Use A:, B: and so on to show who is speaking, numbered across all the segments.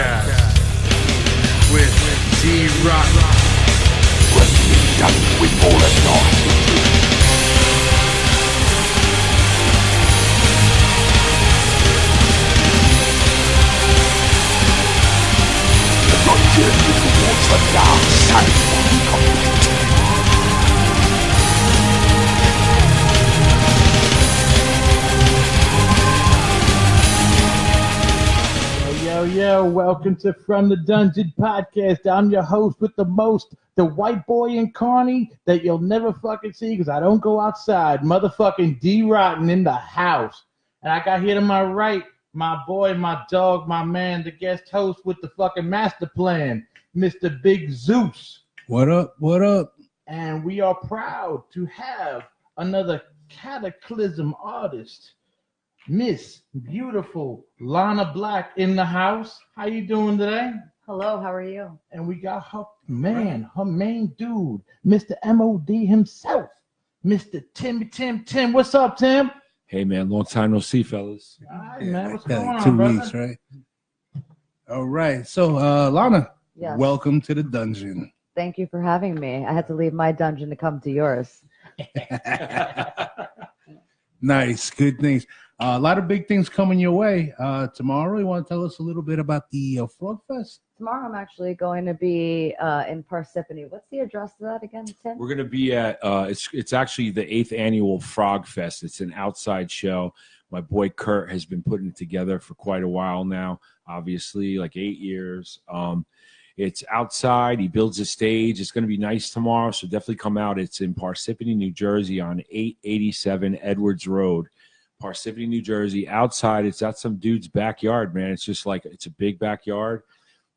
A: podcast with D-Rock.
B: With all that noise. Your journey towards the dark side will be complete.
C: Yo, welcome to From the Dungeon podcast. I'm your host with the most, the white boy in Carney that you'll never fucking see because I don't go outside. Motherfucking D-Rotten in the house. And I got here to my right, my boy, my dog, my man, the guest host with the fucking master plan, Mr. Big Zeus.
D: What up? What up?
C: And we are proud to have another cataclysm artist, Miss Beautiful Lana Blac in the house. How you doing today?
E: Hello, how are you?
C: And we got her man, her main dude, Mr. M.O.D. himself, Mr. Tim. What's up, Tim?
F: Hey, man, long time no see, fellas.
C: All right, man. What's
D: Yeah,
C: going on,
D: 2
C: brother?
D: weeks, right? All right. So, Lana,
E: Yes.
D: welcome to the dungeon.
E: Thank you for having me. I had to leave my dungeon to come to yours.
D: Nice. Good things. A lot of big things coming your way. Tomorrow, you want to tell us a little bit about the Frog Fest?
E: Tomorrow I'm actually going to be in Parsippany. What's the address of that again, Tim?
F: We're going to be at, it's actually the 8th annual Frog Fest. It's an outside show. My boy Kurt has been putting it together for quite a while now, obviously, like 8 years. It's outside. He builds a stage. It's going to be nice tomorrow, so definitely come out. It's in Parsippany, New Jersey on 887 Edwards Road. Parsippany, New Jersey, outside. It's at some dude's backyard, man. It's just like, it's a big backyard.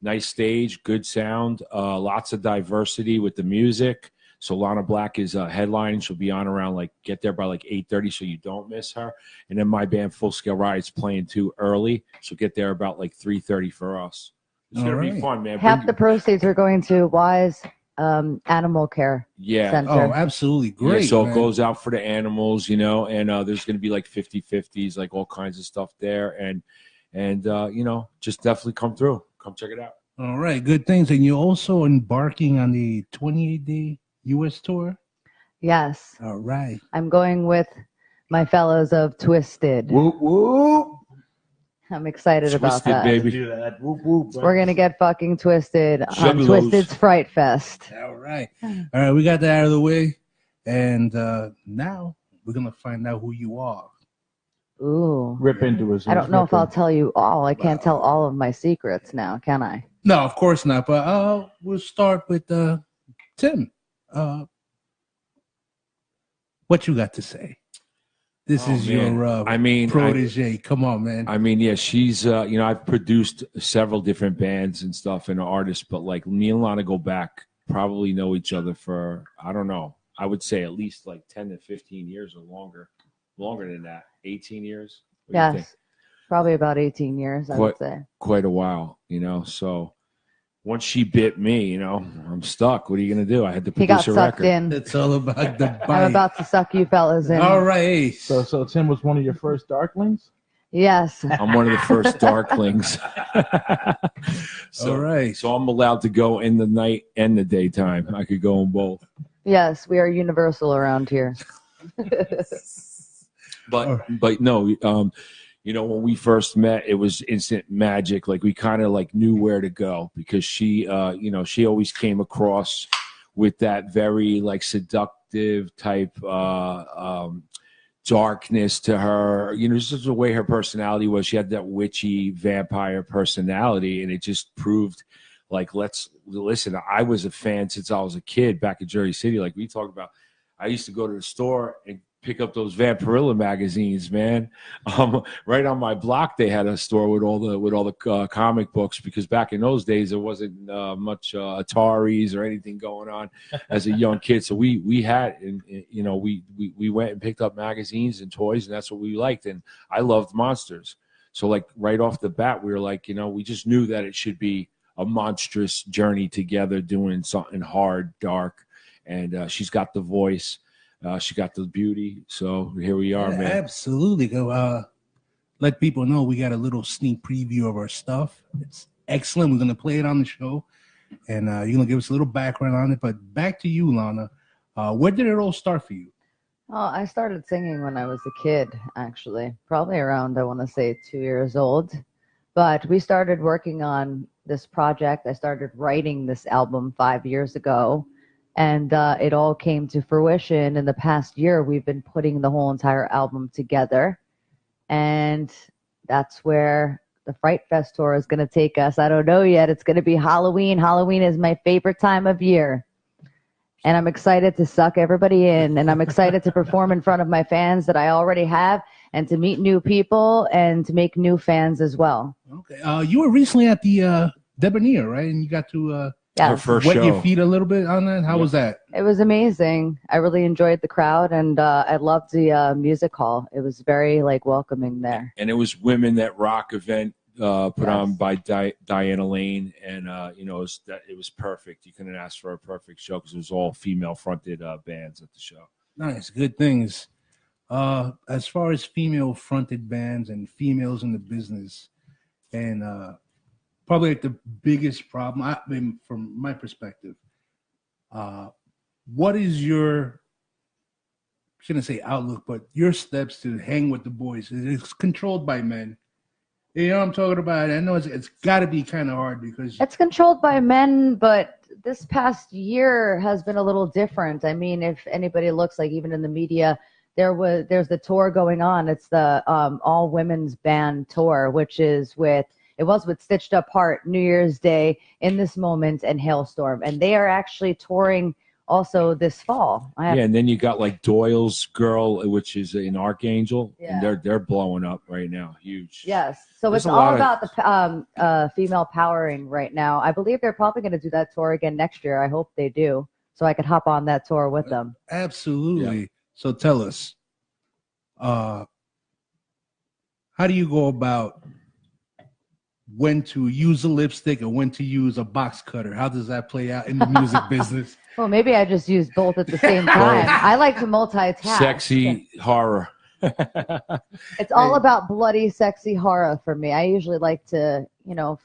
F: Nice stage, good sound, lots of diversity with the music. So Lana Blac is headlining. She'll be on around, like, get there by like 8:30 so you don't miss her. And then my band Full Scale Riot's playing too early. So get there about like 3:30 for us. It's going to be fun, man.
E: Half the proceeds are going to Wise Animal Care Center.
D: Oh, absolutely. Great.
F: Yeah, so
D: man.
F: it goes out for the animals, you know, and there's going to be like 50-50s, like all kinds of stuff there. And you know, just definitely come through. Come check it out.
D: All right. Good things. And you're also embarking on the 28-day U.S. tour?
E: Yes.
D: All right.
E: I'm going with my fellows of Twisted.
C: Whoop, whoop.
E: I'm excited about
F: Twisted,
E: that.
F: baby.
C: Do that. Whoop, whoop, bro.
E: We're going to get fucking twisted on
F: Juggalos.
E: Twisted's Fright Fest.
D: All right. All right. We got that out of the way. And now we're going to find out who you are.
E: Ooh.
C: Rip into us.
E: I don't know if I'll tell you all. I can't tell all of my secrets now, can I?
D: No, of course not. But we'll start with Tim. What you got to say? This is
F: man.
D: your protege. Come on, man.
F: I mean, yeah, she's, you know, I've produced several different bands and stuff and artists, but like me and Lana go back, probably know each other for, I don't know, I would say at least like 10 to 15 years or longer than that, 18 years. What do you think?
E: Yes. Probably about 18 years, I would say.
F: Quite a while, you know, so once she bit me, you know, I'm stuck. What are you going to do? I had to
E: He got
F: produce a
E: sucked
F: record.
E: in.
D: It's all about the bite.
E: I'm about to suck you fellas in.
D: All right.
C: So Tim was one of your first Darklings?
E: Yes.
F: I'm one of the first Darklings.
D: All right.
F: So I'm allowed to go in the night and the daytime. I could go in both.
E: Yes, we are universal around here.
F: But no, you know, when we first met, it was instant magic. Like we kind of like knew where to go because she, you know, she always came across with that very like seductive type darkness to her. You know, just the way her personality was. She had that witchy vampire personality, and it just proved like, let's listen. I was a fan since I was a kid back in Jersey City. Like we talked about, I used to go to the store and pick up those Vampirilla magazines, man. Right on my block, they had a store with all the comic books because back in those days there wasn't much Ataris or anything going on as a young kid. So we had, and you know, we went and picked up magazines and toys, and that's what we liked. And I loved monsters, so like right off the bat, we were like, you know, we just knew that it should be a monstrous journey together, doing something hard, dark, and she's got the voice. She got the beauty. So here we are, man.
D: Absolutely. Go let people know we got a little sneak preview of our stuff. It's excellent. We're going to play it on the show, and you're going to give us a little background on it. But back to you, Lana. Where did it all start for you?
E: Well, I started singing when I was a kid, actually, probably around, I want to say, 2 years old. But we started working on this project. I started writing this album 5 years ago, and it all came to fruition. In the past year, we've been putting the whole entire album together, and that's where the Fright Fest tour is going to take us. I don't know yet. It's going to be Halloween. Halloween is my favorite time of year. And I'm excited to suck everybody in, and I'm excited to perform in front of my fans that I already have, and to meet new people and to make new fans as well.
D: Okay. You were recently at the Debonair, right? And you got to
F: Her first
D: wet
F: show.
D: your feet a little bit on that. How was that?
E: It was amazing. I really enjoyed the crowd, and I loved the music hall. It was very welcoming there.
F: And it was Women That Rock event put
E: Yes.
F: on by Diana Lane, and it was perfect. You couldn't ask for a perfect show because it was all female fronted bands at the show.
D: Nice, good things. As far as female fronted bands and females in the business, and probably the biggest problem, I mean, from my perspective, what is your, I shouldn't say outlook, but your steps to hang with the boys? It's controlled by men. You know what I'm talking about? I know it's got to be kind of hard because
E: It's controlled by men, but this past year has been a little different. I mean, if anybody looks, even in the media, there's the tour going on. It's the all women's band tour, which is with Stitched Up Heart, New Year's Day, In This Moment, and Hailstorm, and they are actually touring also this fall.
F: And then you got Doyle's Girl, which is an Archangel,
E: Yeah.
F: and they're blowing up right now, huge.
E: Yes, so
F: There's
E: it's
F: a
E: all
F: lot of-
E: about the female powering right now. I believe they're probably going to do that tour again next year. I hope they do, so I could hop on that tour with them.
D: absolutely.
F: Yeah.
D: So tell us, how do you go about when to use a lipstick and when to use a box cutter? How does that play out in the music business?
E: Well, maybe I just use both at the same time. I like to multitask.
F: Sexy horror.
E: It's all about bloody, sexy horror for me. I usually like to,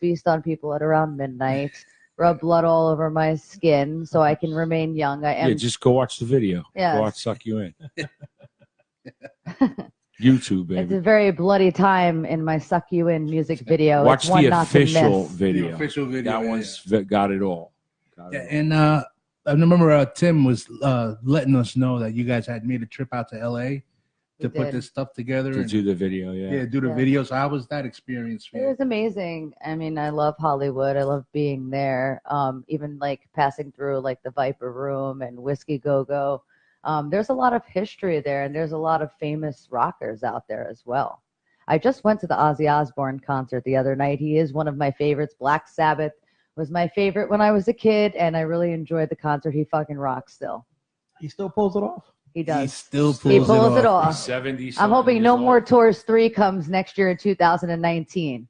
E: feast on people at around midnight, rub blood all over my skin so I can remain young. I am.
F: Yeah, just go watch the video.
E: Yes.
F: Go watch Suck You In. YouTube,
E: It's
F: baby.
E: a very bloody time in my Suck You In music video.
F: Watch
E: It's one
F: the
E: not to
F: official
E: miss.
F: video.
D: The official video,
F: That
D: yeah,
F: one's got it all.
D: Yeah, and I remember Tim was letting us know that you guys had made a trip out to LA to put
E: did.
D: this stuff together
F: To
D: and
F: do the video, yeah.
D: do the
E: Yeah.
D: video. So how was that experience for
E: It
D: you?
E: was amazing. I mean, I love Hollywood. I love being there. Even passing through the Viper Room and Whiskey Go Go. There's a lot of history there, and there's a lot of famous rockers out there as well. I just went to the Ozzy Osbourne concert the other night. He is one of my favorites. Black Sabbath was my favorite when I was a kid, and I really enjoyed the concert. He fucking rocks still.
C: He still pulls it off.
E: He
D: He
E: does.
D: still
E: He pulls it off.
F: 70
E: I'm hoping No More Tours 3 comes next year in 2019.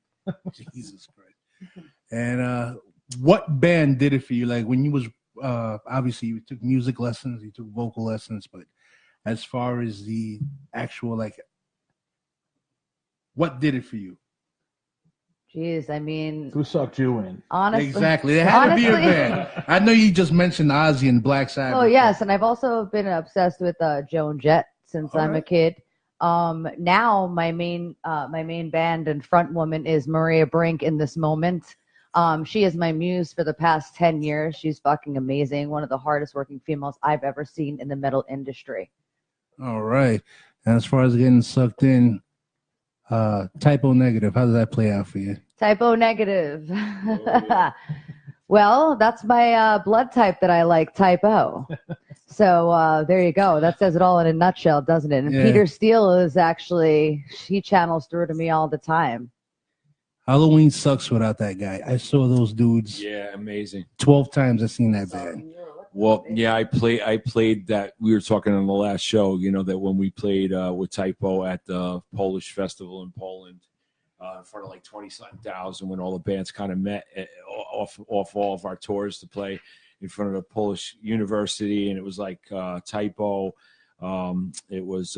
D: Jesus Christ. And what band did it for you? Like when you was obviously you took music lessons, you took vocal lessons, but as far as the actual what did it for you?
E: Jeez, I mean,
C: Who sucked you in?
E: honestly.
D: Exactly. There had to be a
E: honestly-
D: band. I know you just mentioned Ozzy and Black Sabbath.
E: Oh yes, and I've also been obsessed with Joan Jett since
D: All
E: I'm a
D: right.
E: kid. Now my main band and front woman is Maria Brink in this moment. She is my muse for the past 10 years. She's fucking amazing. One of the hardest working females I've ever seen in the metal industry.
D: All right. And as far as getting sucked in, typo negative, how does that play out for you?
E: Typo negative. Well, that's my blood type that I like, type O. So there you go. That says it all in a nutshell, doesn't it? And
D: Yeah.
E: Peter Steele is actually, he channels through to me all the time.
D: Halloween sucks without that guy. I saw those dudes
F: Yeah, amazing.
D: 12 times. I've seen that band.
F: Well, yeah, I played that. We were talking on the last show, that when we played with Typo at the Polish festival in Poland, in front of 20-something thousand, when all the bands kind of met off all of our tours to play in front of the Polish university, and it was Typo, it was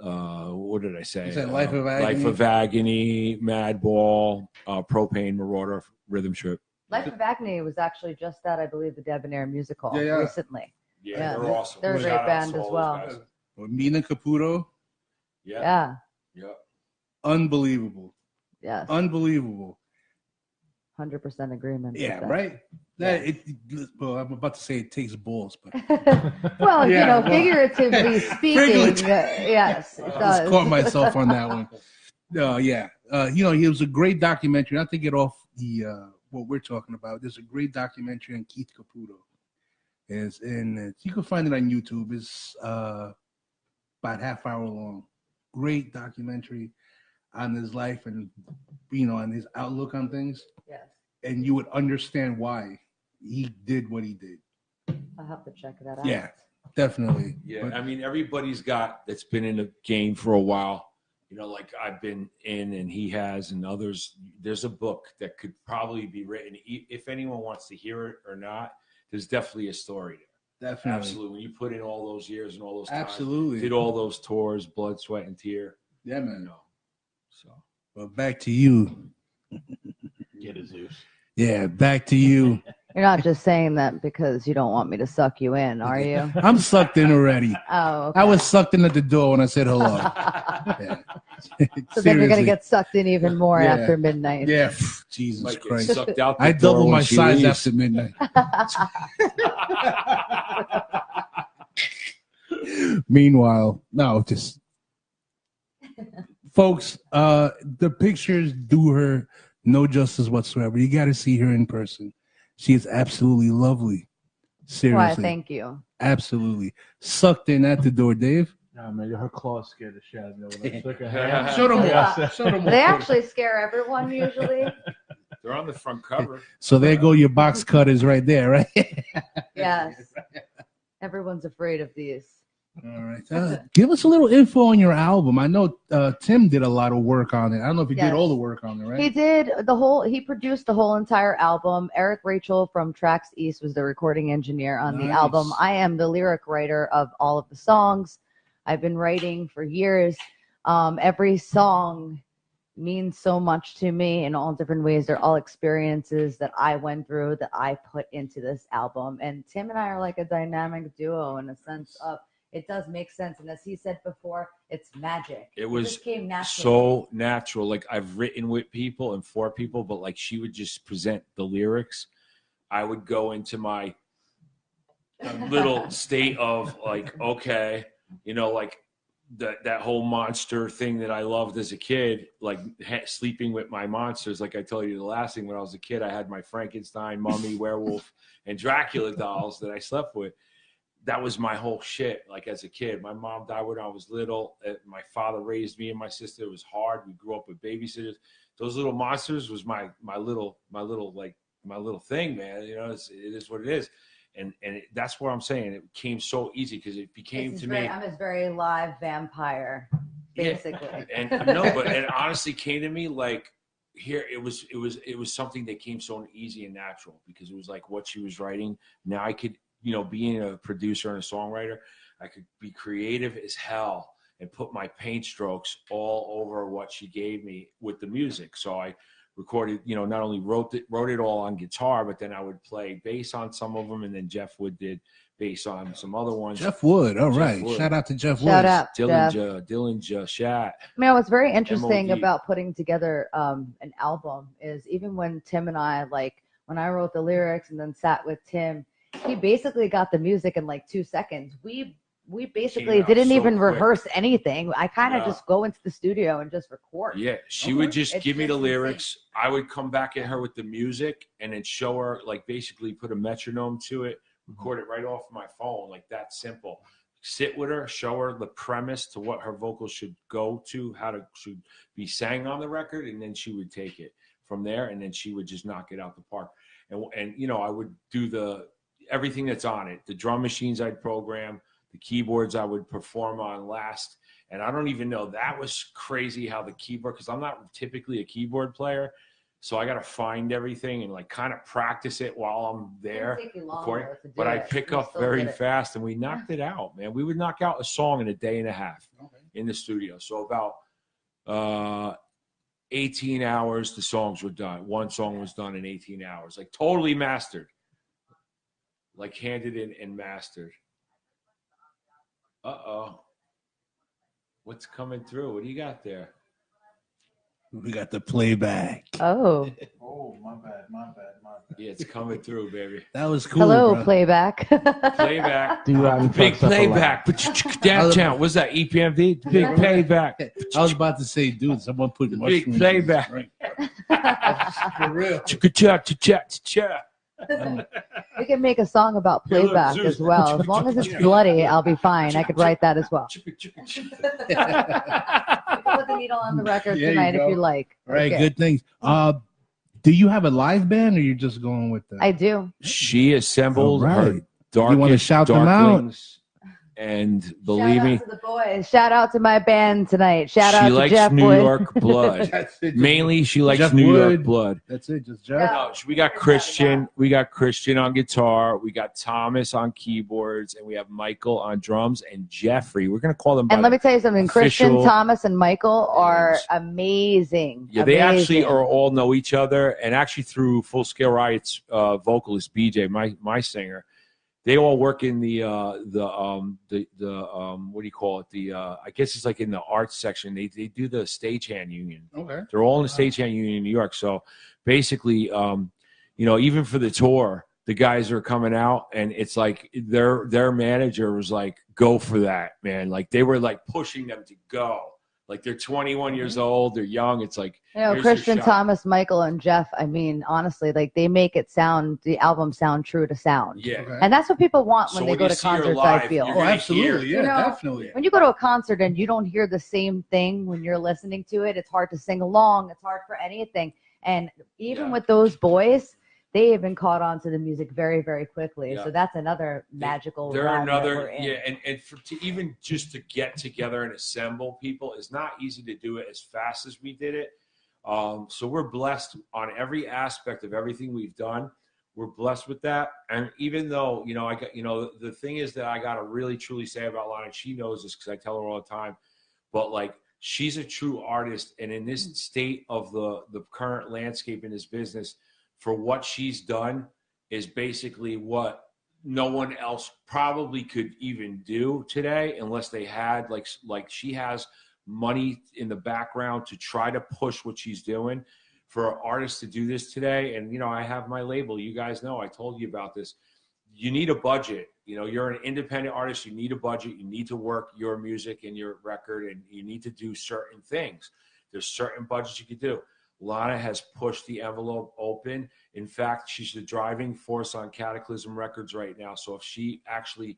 F: what did I say?
D: You said Life of Agony?
F: Life of Agony, Madball, Propane, Marauder, Rhythm Trip.
E: Life of Agony was actually just at, I believe, the Debonair Music Hall recently.
F: Yeah, they're awesome.
E: They're a great
F: Shout outs
E: band
F: to
E: as
F: all
E: well.
F: those guys.
D: With Mina Caputo.
E: Yeah.
D: Unbelievable.
E: Yes.
D: Unbelievable.
E: 100% agreement.
D: Yeah,
E: with that.
D: right? Well, I'm about to say it takes balls, but
E: Well,
D: Yeah, well,
E: figuratively speaking, yes, it
D: I
E: does.
D: just caught myself on that one. He was a great documentary. Not to get off the what we're talking about. There's a great documentary on Keith Caputo. You can find it on YouTube. It's about half hour long. Great documentary on his life and on his outlook on things.
E: Yes.
D: And you would understand why he did what he did.
E: I'll have to check that out.
D: Yeah, definitely.
F: Yeah,
D: But,
F: I mean, everybody's that's been in the game for a while. Like I've been in and he has and others. There's a book that could probably be written. If anyone wants to hear it or not, there's definitely a story there.
D: definitely.
F: Absolutely. When you put in all those years and all those times,
D: Absolutely.
F: did all those tours, blood, sweat, and tear.
D: Yeah, man.
F: So,
D: Well, back to you.
C: Get a Zeus.
D: Yeah, back to you.
E: You're not just saying that because you don't want me to suck you in, are you?
D: I'm sucked in already.
E: Oh, okay.
D: I was sucked in at the door when I said hello. Yeah.
E: So then you're going
D: Seriously.
E: to get sucked in even more
D: Yeah.
E: after midnight.
D: Yeah, Jesus
F: might get
D: Christ.
F: sucked out.
D: I
F: the door
D: double
F: when
D: my
F: she
D: size
F: leaves.
D: after midnight. Meanwhile, no, just folks, the pictures do her no justice whatsoever. You got to see her in person. She is absolutely lovely. Seriously.
E: Why, thank you.
D: Absolutely. Sucked in at the door, Dave.
C: No, man, her claws scared the shit out of me when I took her hand.
D: Show them
E: Yeah.
D: all. Show them all.
E: They actually scare everyone usually.
F: They're on the front cover.
D: So there go your box cutters right there, right?
E: Yes. Everyone's afraid of these.
D: All right. Give us a little info on your album. I know Tim did a lot of work on it. I don't know if he did
E: Yes.
D: all the work on it, right?
E: He did he produced the whole entire album. Eric Rachel from Tracks East was the recording engineer on the
D: Nice.
E: album. I am the lyric writer of all of the songs. I've been writing for years. Every song means so much to me in all different ways. They're all experiences that I went through that I put into this album. And Tim and I are like a dynamic duo in a sense of it does make sense. And as he said before, it's magic.
F: It was
E: just came naturally.
F: so natural. Like I've written with people and for people, but like she would just present the lyrics. I would go into my little state of like, okay, like that whole monster thing that I loved as a kid, like sleeping with my monsters. Like I told you the last thing, when I was a kid, I had my Frankenstein, mummy, werewolf, and Dracula dolls that I slept with. That was my whole shit. Like as a kid, my mom died when I was little. My father raised me and my sister. It was hard. We grew up with babysitters. Those little monsters was my little thing, man. It is what it is. And that's what I'm saying. It came so easy because it became to me.
E: I'm his very live vampire, basically.
F: Yeah. And no, but it honestly came to me like here. It was something that came so easy and natural because it was like what she was writing. Now I could, being a producer and a songwriter, I could be creative as hell and put my paint strokes all over what she gave me with the music. So I recorded, not only wrote it all on guitar, but then I would play bass on some of them, and then Jeff Wood did bass on some other ones.
D: Jeff Wood. All
F: Jeff
D: right.
F: Wood.
D: Shout out to Jeff Wood.
E: Shout out, Jeff.
F: Dillinger, Shat.
E: What's very interesting
F: M.O.D.
E: about putting together an album is even when Tim and I, like when I wrote the lyrics and then sat with Tim, he basically got the music in like 2 seconds. We basically didn't
F: so
E: even
F: quick.
E: rehearse anything. I kind of
F: No.
E: just go into the studio and just record.
F: Yeah, she would just
E: It's
F: give me the
E: just
F: lyrics. I would come back at her with the music and then show her, like basically put a metronome to it, record it right off my phone, like that simple. Sit with her, show her the premise to what her vocals should go to, should be sang on the record, and then she would take it from there, and then she would just knock it out the park. And I would do everything that's on it. The drum machines I'd program, the keyboards I would perform on last. And I don't even know, that was crazy how the keyboard, because I'm not typically a keyboard player. So I got to find everything and like kind of practice it while I'm there.
E: It'll take you longer
F: recording.
E: to do
F: But I
E: it.
F: pick
E: We
F: up
E: still
F: very
E: did it.
F: fast and we knocked it out, man. We would knock out a song in a day and a half.
D: Okay.
F: in the studio. So about 18 hours, the songs were done. One song was done in 18 hours, like totally mastered, like handed in and mastered. Uh-oh. What's coming through? What do you got there?
D: We got the playback.
E: Oh.
C: Oh, my bad.
F: Yeah, it's coming through, baby.
D: That was cool.
E: Hello,
D: bro.
E: playback.
F: Playback.
C: Big
F: Big playback. Downtown. What's that? EPMD? Big playback.
D: I was about to say, dude, someone put
F: The
D: mushrooms
F: big
D: in
F: playback.
D: this drink. For real.
F: Cha-cha-cha-cha-cha.
E: We can make a song about
F: Yeah, look,
E: playback
F: Zeus.
E: as well. As long as it's bloody, I'll be fine. I could write that as well.
F: Chicka, chicka, chicka.
E: You can put the needle on the record
D: There you
E: tonight if
D: go.
E: you like.
D: All right,
E: Okay.
D: good things. Do you have a live band, or you're just going with that?
E: I do.
F: She assembled
D: All
F: her
D: right.
F: darkest
D: You wanna shout them out?
F: darklings, and believe
E: Shout
F: me,
E: out to the boys. Shout out to my band tonight. Shout out
F: she
E: to
F: likes
E: Jeff
F: New
E: Wood.
F: York blood.
D: That's it.
F: Mainly, she likes
D: Jeff
F: New York
D: Wood.
F: blood.
D: That's it. Just Jeff.
E: Yeah.
F: No, we got Christian. We got Christian on guitar. We got Thomas on keyboards, and we have Michael on drums and Jeffrey. We're gonna call them.
E: And let me tell you something. Christian,
F: official
E: Thomas, and Michael are
F: names.
E: amazing.
F: Yeah, they actually
E: Amazing.
F: are all know each other, and actually through Full Scale Riot's vocalist BJ, my singer, they all work in the what do you call it? I guess it's like in the arts section. They do the stagehand union.
D: Okay.
F: They're all in the stagehand union in New York. So basically, even for the tour, the guys are coming out, and it's like their manager was like, "Go for that, man!" Like they were like pushing them to go. Like they're 21 years old, they're young. It's like,
E: You know,
F: here's your
E: Christian,
F: shot.
E: Thomas, Michael, and Jeff. I mean, honestly, like they make it sound, the album sound true to sound.
F: Yeah.
D: Okay.
E: And that's what people want when
F: So
E: they
F: when
E: go
F: you
E: to
F: see her
E: concerts,
F: live,
E: I feel.
F: you're
D: Oh,
F: gonna
D: absolutely.
F: hear-
D: Yeah,
E: You know,
D: definitely.
E: When you go to a concert and you don't hear the same thing when you're listening to it, it's hard to sing along. It's hard for anything. And even
F: Yeah.
E: with those boys, they have been caught on to the music very, very quickly.
F: Yeah.
E: So that's another magical
F: They're
E: realm that we're
F: another,
E: in.
F: yeah, and to even just to get together and assemble people is not easy to do it as fast as we did it. So we're blessed on every aspect of everything we've done. We're blessed with that. And even though, I got, the thing is that I got to really truly say about Lana, and she knows this because I tell her all the time, but like, she's a true artist. And in this state of the current landscape in this business, for what she's done is basically what no one else probably could even do today, unless they had like she has money in the background to try to push what she's doing. For artists to do this today, and I have my label. You guys know I told you about this. You need a budget. You're an independent artist. You need a budget. You need to work your music and your record, and you need to do certain things. There's certain budgets you could do. Lana has pushed the envelope open. In fact, she's the driving force on Cataclysm Records right now. So if she actually,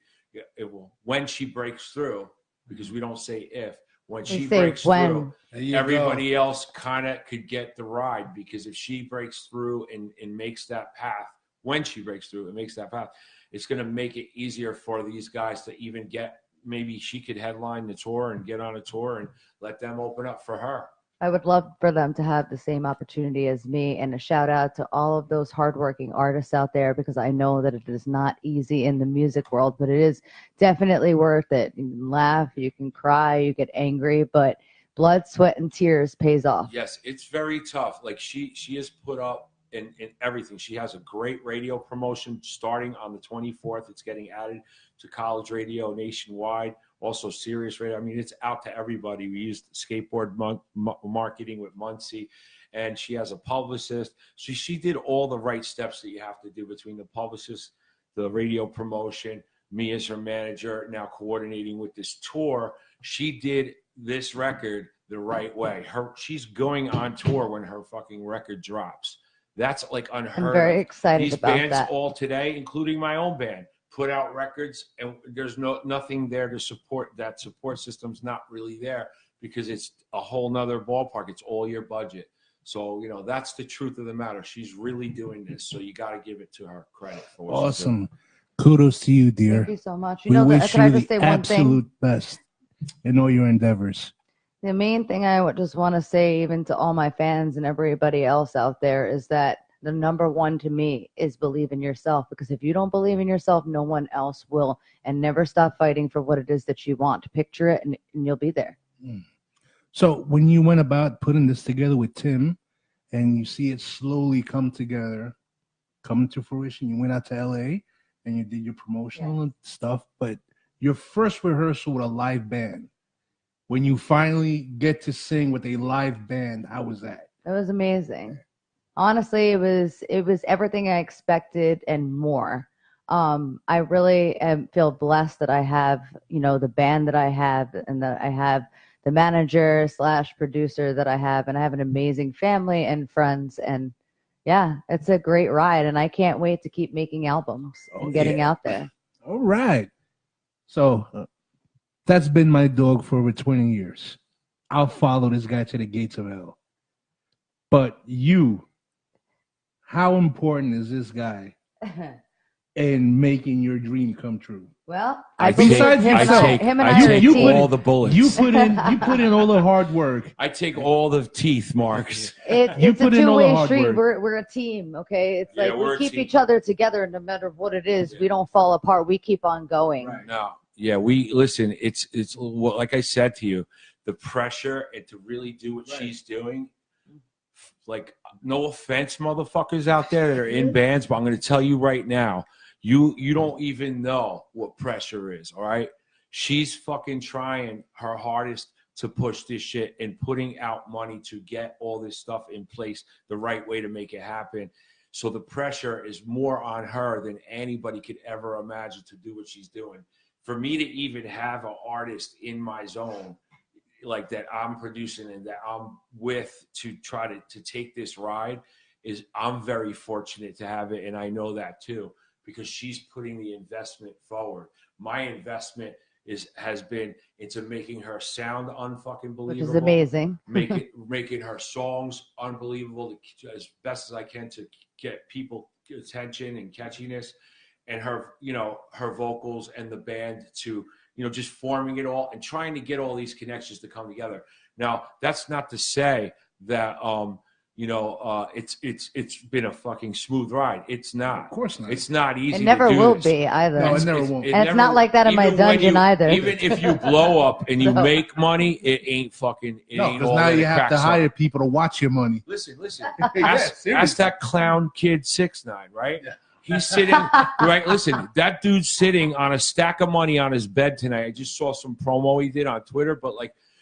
F: when she breaks through, because we don't say if, when she breaks through, everybody else kind of could get the ride. Because if she breaks through and makes that path, when she breaks through and makes that path, it's going to make it easier for these guys to even get, maybe she could headline the tour and get on a tour and let them open up for her.
E: I would love for them to have the same opportunity as me, and a shout out to all of those hardworking artists out there, because I know that it is not easy in the music world, but it is definitely worth it. You can laugh, you can cry, you get angry, but blood, sweat, and tears pays off.
F: Yes, it's very tough. Like she has put up in everything. She has a great radio promotion starting on the 24th. It's getting added to college radio nationwide. Also Sirius Radio. I mean, it's out to everybody. We used skateboard marketing with Muncie, and she has a publicist. She did all the right steps that you have to do between the publicist, the radio promotion, me as her manager, now coordinating with this tour. She did this record the right way. She's going on tour when her fucking record drops. That's like unheard
E: I'm very
F: of.
E: excited
F: These
E: about
F: bands
E: that.
F: all today, including my own band, put out records, and there's nothing there to support. That support system's not really there because it's a whole nother ballpark. It's all your budget. So, that's the truth of the matter. She's really doing this. So you got to give it to her credit for what she's doing.
D: Awesome. Kudos to you, dear.
E: Thank you so much.
D: We wish
E: Can I
D: you
E: just
D: the
E: say one thing?
D: absolute best in all your endeavors.
E: The main thing I would just want to say, even to all my fans and everybody else out there, is that the number one to me is believe in yourself. Because if you don't believe in yourself, no one else will. And never stop fighting for what it is that you want. Picture it, and you'll be there.
D: So when you went about putting this together with Tim, and you see it slowly come together, come to fruition, you went out to LA and you did your promotional stuff, but your first rehearsal with a live band, when you finally get to sing with a live band, how was that?
E: It was amazing. Honestly, it was everything I expected and more. I really feel blessed that I have, the band that I have, and that I have the manager / producer that I have, and I have an amazing family and friends, and yeah, it's a great ride, and I can't wait to keep making albums and getting out there.
D: All right. So that's been my dog for over 20 years. I'll follow this guy to the gates of hell. But you, how important is this guy in making your dream come true?
E: Well,
F: I
E: believe
F: take
E: him and I are a
F: you
E: team.
F: all the bullets.
D: You put in all the hard work.
F: I take all the teeth marks.
E: It's a two-way street. We're a team, okay? It's
F: Yeah,
E: like we
F: we're a
E: keep
F: team.
E: each other together, no matter what it is. We don't fall apart. We keep on going.
D: Right.
F: No, yeah, we listen. It's like I said to you, the pressure and to really do what she's doing. Like, no offense, motherfuckers out there that are in bands, but I'm going to tell you right now, you don't even know what pressure is. All right, she's fucking trying her hardest to push this shit and putting out money to get all this stuff in place the right way to make it happen. So the pressure is more on her than anybody could ever imagine to do what she's doing. For me to even have an artist in my zone like that I'm producing and that I'm with to try to take this ride is, I'm very fortunate to have it. And I know that too, because she's putting the investment forward. My investment has been into making her sound unfucking believable.
E: Which is amazing.
F: making her songs unbelievable as best as I can to get people attention and catchiness, and her, her vocals and the band to, just forming it all and trying to get all these connections to come together. Now, that's not to say that, it's been a fucking smooth ride. It's not.
D: Of course not.
F: It's not easy.
E: It never
F: to do
E: will
F: this.
E: be either.
D: No, it never won't.
E: And it's not like that in my dungeon either.
F: Even if you blow up and you make money, it ain't fucking. It
D: No,
F: ain't
D: because
F: all
D: now
F: that
D: you
F: it
D: have to
F: cracks
D: hire
F: up.
D: people to watch your money.
F: Listen.
D: Yes,
F: Ask that clown kid 6ix9ine, right?
D: Yeah.
F: He's sitting, right? Listen, that dude's sitting on a stack of money on his bed tonight. I just saw some promo he did on Twitter, but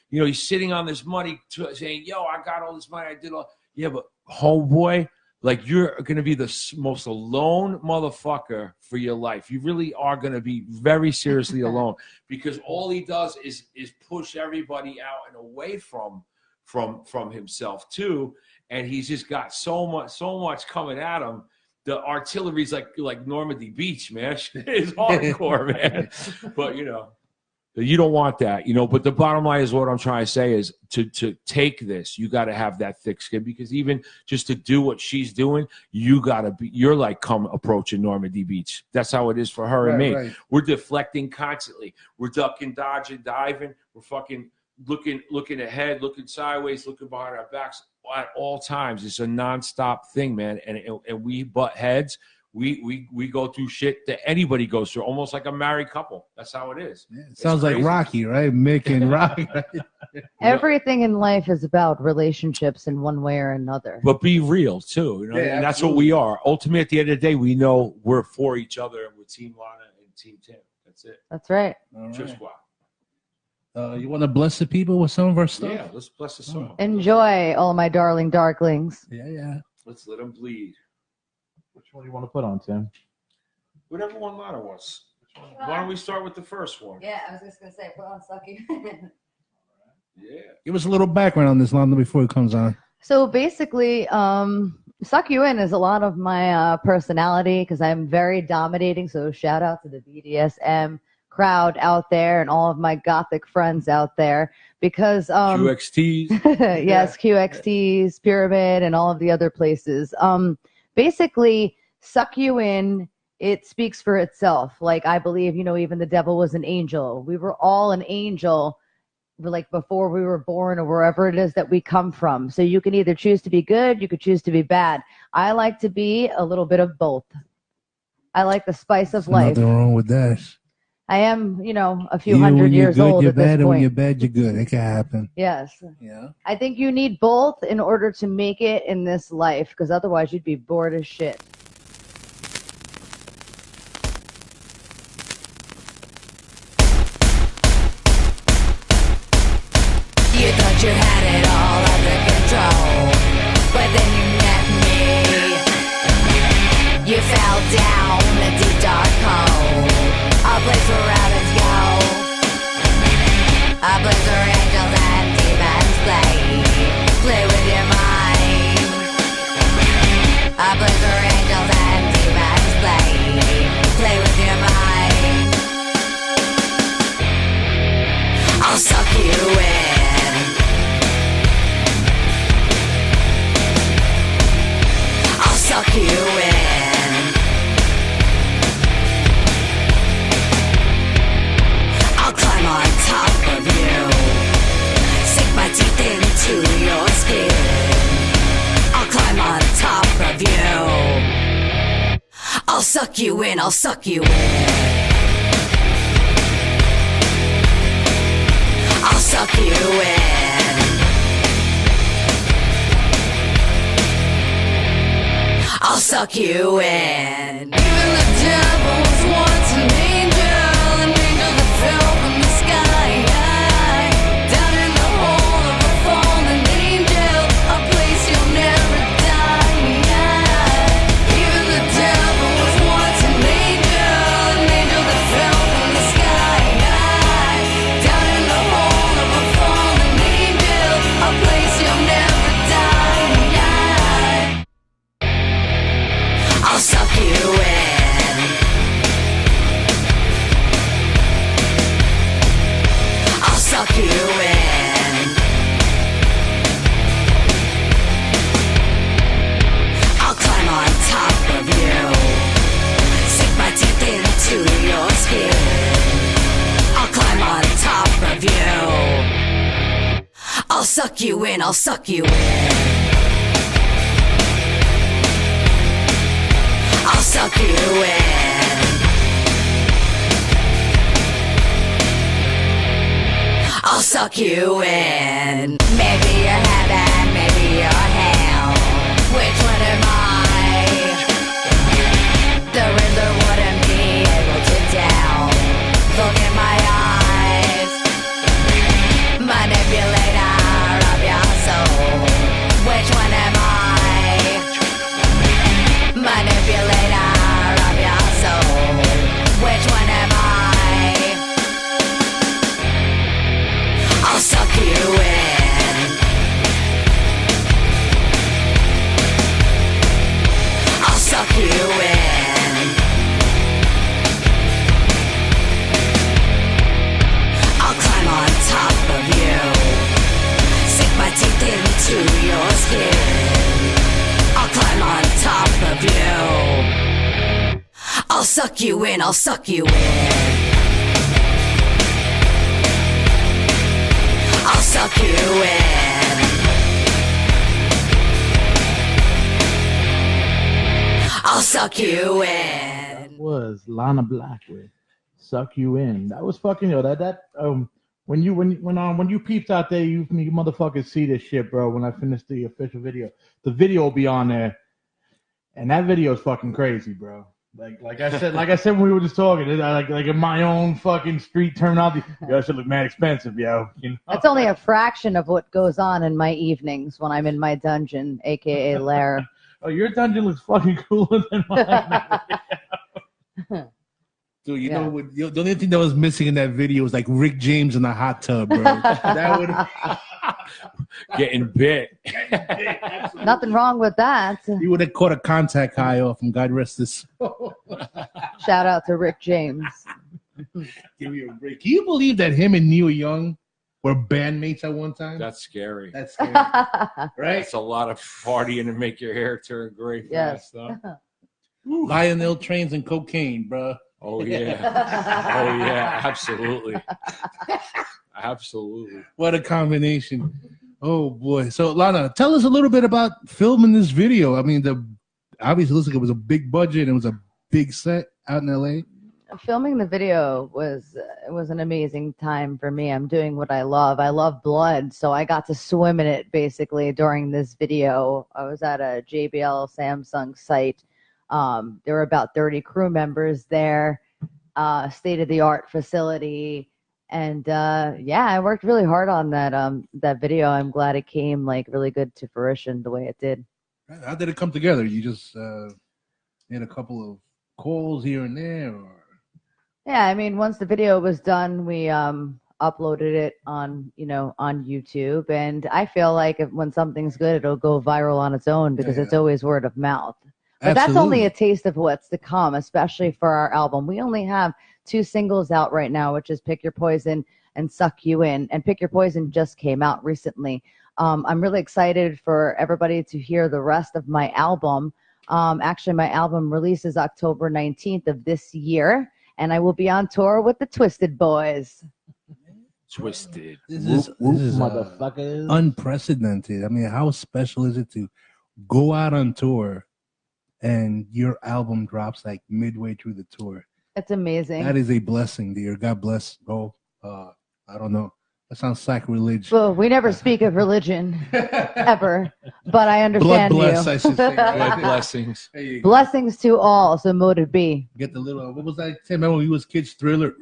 F: he's sitting on this money saying, yo, I got all this money. I did all. Yeah, but homeboy, you're going to be the most alone motherfucker for your life. You really are going to be very seriously alone, because all he does is push everybody out and away from himself too. And he's just got so much coming at him. The artillery's like Normandy Beach, man. It's hardcore, man. But you don't want that, But the bottom line is, what I'm trying to say is, to take this, you got to have that thick skin, because even just to do what she's doing, you're like approaching Normandy Beach. That's how it is for her and me.
D: Right.
F: We're deflecting constantly. We're ducking, dodging, diving. We're fucking looking ahead, looking sideways, looking behind our backs at all times. It's a nonstop thing, man. And we butt heads. We go through shit that anybody goes through, almost like a married couple. That's how it is.
D: Yeah, it sounds like Rocky, right? Mick and Rocky.
E: Everything in life is about relationships in one way or another.
F: But be real too,
D: Yeah,
F: and that's what we are. Ultimately, at the end of the day, we know we're for each other, and we're Team Lana and Team Tim. That's it.
E: That's right.
D: All
F: Trip
D: right.
F: squad.
D: You want to bless the people with some of our stuff?
F: Yeah, let's bless the song.
E: Enjoy, all my darling darklings.
D: Yeah.
F: Let's let them bleed.
C: Which one do you want to put on, Tim?
F: Whatever one Lana wants. Why don't we start with the first one?
E: Yeah, I was just going to say, put on Sucky.
F: Yeah.
D: Give us a little background on this, Lana, before it comes on.
E: So basically, Suck You In is a lot of my personality, because I'm very dominating. So shout out to the BDSM crowd out there and all of my gothic friends out there, because
F: QXTs.
E: yes, QXTs, Pyramid, and all of the other places. Basically, Suck You In, it speaks for itself. Like, I believe, even the devil was an angel. We were all an angel, before we were born, or wherever it is that we come from. So you can either choose to be good, you could choose to be bad. I like to be a little bit of both. I like the spice of life.
D: Nothing wrong with that.
E: I am, a few
D: Even
E: hundred
D: when you're
E: years
D: good,
E: old
D: you're
E: at this
D: bad, and when
E: point.
D: you're bad, you're good. It can happen.
E: Yes.
D: Yeah.
E: I think you need both in order to make it in this life, because otherwise you'd be bored as shit.
G: You thought you had it all under control, but then you met me. You fell down a deep dark hole, a place where rabbits go, a place where angels and demons play with your mind. A place where angels and demons play with your mind. I'll suck you in. Suck you in. I'll climb on top of you, sink my teeth into your skin. I'll climb on top of you. I'll suck you in, I'll suck you in. I'll suck you in. I'll suck you in. Even the devil was once an angel that fell from the sky. Down in the hole of a fallen angel, a place you'll never die. Even the devil was once an angel that fell from the sky. Down in the hole of a fallen angel, a place you'll never die. I'll suck you in. I'll suck you in. I'll climb on top of you, sink my teeth into your skin. I'll climb on top of you. I'll suck you in, I'll suck you in. I'll suck you in. I'll suck you in. Maybe you're heaven, maybe you're hell. Which one am I? The Riddler wouldn't be able to tell. Look in my eyes, manipulator of your soul. Which one am I? Manipulator of your soul. Which one am I? I'll suck you in. I'll suck you in. I'll climb on top of you, sink my teeth into your skin. I'll climb on top of you. I'll suck you in, I'll suck you in. I'll suck you in. I'll suck you in.
C: That was Lana Blac with "Suck You In." That was fucking when you peeped out there, you motherfuckers see this shit, bro. When I finish the official video, the video will be on there, and that video is fucking crazy, bro. Like I said when we were just talking, like in my own fucking street terminology, that shit look mad expensive, yo. You know?
E: That's only a fraction of what goes on in my evenings when I'm in my dungeon, aka lair.
C: Oh, your dungeon looks fucking cooler than mine.
D: Dude, you know what? The only thing that was missing in that video was like Rick James in a hot tub, bro. That would
F: Getting bit.
E: Nothing wrong with that.
D: You would have caught a contact high off him. God rest his soul.
E: Shout out to Rick James.
D: Give me a break. Can you believe that him and Neil Young were bandmates at one time?
F: That's scary.
D: That's scary. Right?
F: That's a lot of partying to make your hair turn gray
E: Yes.
F: fast, huh?
D: Lionel Trains and cocaine, bro.
F: Oh, yeah. Oh, yeah. Absolutely. Absolutely.
D: What a combination. Oh, boy. So, Lana, tell us a little bit about filming this video. I mean, obviously, looks like it was a big budget and it was a big set out in L.A.
E: filming the video was an amazing time for me. I'm doing what I love. I love blood, so I got to swim in it basically during this video. I was at a JBL Samsung site. There were about 30 crew members there, state-of-the-art facility. And I worked really hard on that video. I'm glad it came like really good to fruition the way it did.
D: How did it come together? You just had a couple of calls here and there, or?
E: Yeah, I mean, once the video was done, we uploaded it on YouTube, and I feel like when something's good, it'll go viral on its own because it's always word of mouth. But that's only a taste of what's to come, especially for our album. We only have 2 singles out right now, which is Pick Your Poison and Suck You In. And Pick Your Poison just came out recently. I'm really excited for everybody to hear the rest of my album. Actually, my album releases October 19th of this year, and I will be on tour with the Twisted Boys.
F: Twisted.
D: This is
C: motherfuckers.
D: Unprecedented. I mean, how special is it to go out on tour and your album drops like midway through the tour?
E: It's amazing.
D: That is a blessing, dear. God bless. Oh, I don't know. That sounds sacrilege.
E: Well, we never speak of religion ever, but I understand
D: Blood bless,
E: you.
D: I should say.
F: Blood blessings.
D: There you go.
E: Blessings to all, so mote it be.
D: Get the little, what was that? Remember when we was kids, Thriller?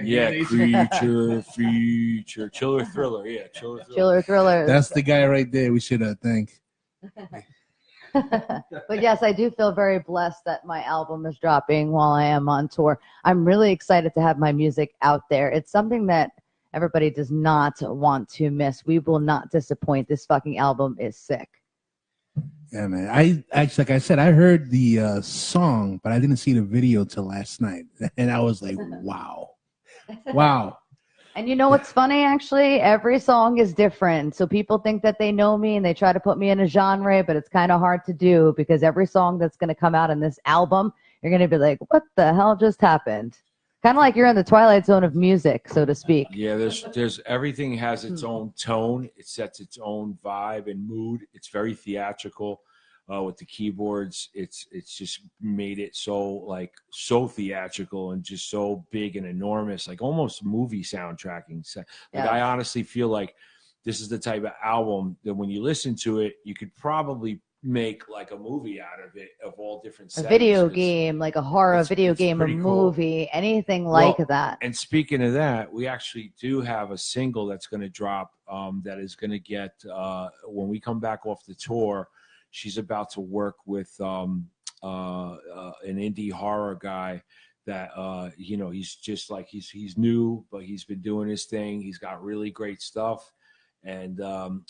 F: Yeah, Creature, Feature, Chiller Thriller. Yeah, Chiller Thriller.
E: Chiller Thrillers.
D: That's the guy right there. We should thank.
E: But yes, I do feel very blessed that my album is dropping while I am on tour. I'm really excited to have my music out there. It's something that everybody does not want to miss. We will not disappoint. This fucking album is sick.
D: Yeah, man. I actually, like I said, I heard the song, but I didn't see the video till last night, and I was like, wow, wow.
E: And you know what's funny, actually? Every song is different. So people think that they know me and they try to put me in a genre, but it's kind of hard to do because every song that's going to come out in this album, you're going to be like, what the hell just happened? Kind of like you're in the twilight zone of music, so to speak.
F: Yeah, there's everything has its own tone. It sets its own vibe and mood. It's very theatrical. With the keyboards, it's just made it so theatrical and just so big and enormous, like almost movie soundtracking. Like I honestly feel like this is the type of album that when you listen to it, you could probably make like a movie out of it, of all different settings.
E: A video game, like a horror video game, a movie, anything like that.
F: And speaking of that, we actually do have a single that's going to drop that is going to get, when we come back off the tour, she's about to work with an indie horror guy that, he's just like, he's new, but he's been doing his thing. He's got really great stuff. And